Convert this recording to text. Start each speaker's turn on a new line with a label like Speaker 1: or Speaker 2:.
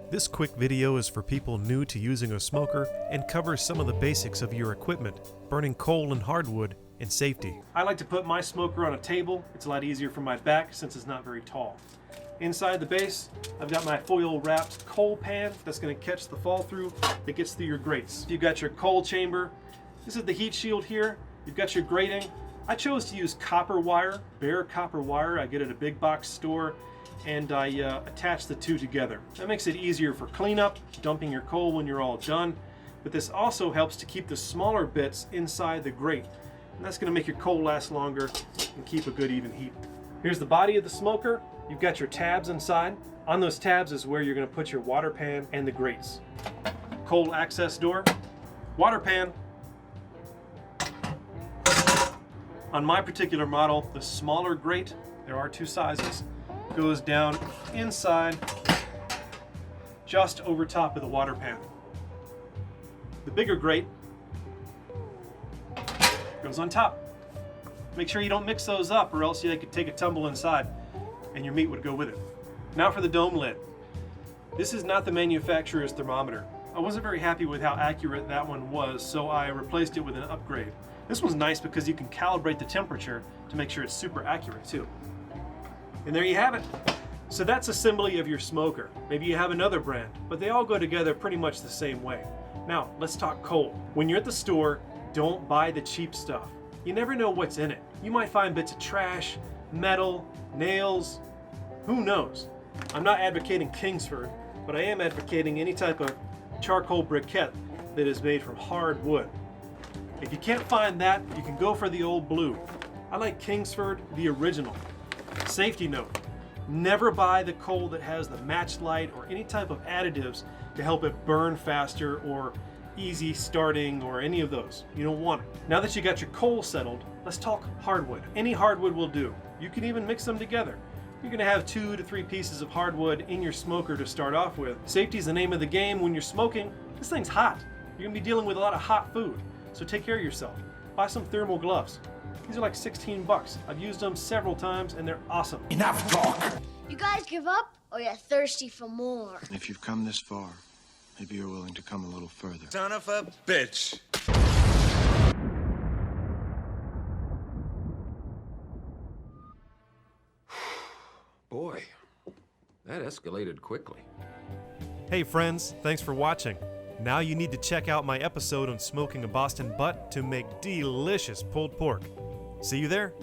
Speaker 1: This quick video is for people new to using a smoker and covers some of the basics of your equipment, burning coal and hardwood, and safety. I like to put my smoker on a table. It's a lot easier for my back since it's not very tall. Inside the base, I've got my foil wrapped coal pan that's going to catch the fall through that gets through your grates. You've got your coal chamber. This is the heat shield here. You've got your grating. I chose to use copper wire, bare copper wire I get at a big box store, and I attach the two together. That makes it easier for cleanup, dumping your coal when you're all done, but this also helps to keep the smaller bits inside the grate, and that's going to make your coal last longer and keep a good even heat. Here's the body of the smoker. You've got your tabs inside. On those tabs is where you're going to put your water pan and the grates. Coal access door, water pan. On my particular model, the smaller grate, there are two sizes, goes down inside just over top of the water pan. The bigger grate goes on top. Make sure you don't mix those up or else they could take a tumble inside and your meat would go with it. Now for the dome lid. This is not the manufacturer's thermometer. I wasn't very happy with how accurate that one was, so I replaced it with an upgrade. This one's nice because you can calibrate the temperature to make sure it's super accurate too. And there you have it. So that's assembly of your smoker. Maybe you have another brand, but they all go together pretty much the same way. Now, let's talk coal. When you're at the store, don't buy the cheap stuff. You never know what's in it. You might find bits of trash, metal, nails, who knows? I'm not advocating Kingsford, but I am advocating any type of charcoal briquette that is made from hard wood. If you can't find that, you can go for the old blue. I like Kingsford, the original. Safety note, never buy the coal that has the match light or any type of additives to help it burn faster or easy starting or any of those. You don't want it. Now that you got your coal settled, let's talk hardwood. Any hardwood will do. You can even mix them together. You're gonna have 2 to 3 pieces of hardwood in your smoker to start off with. Safety is the name of the game when you're smoking. This thing's hot. You're gonna be dealing with a lot of hot food, so take care of yourself. Buy some thermal gloves. These are like 16 bucks. I've used them several times and they're awesome.
Speaker 2: Enough talk!
Speaker 3: You guys give up or you're thirsty for more?
Speaker 4: If you've come this far, maybe you're willing to come a little further.
Speaker 2: Son of a bitch!
Speaker 5: Boy, that escalated quickly.
Speaker 1: Hey friends, thanks for watching. Now you need to check out my episode on smoking a Boston butt to make delicious pulled pork. See you there?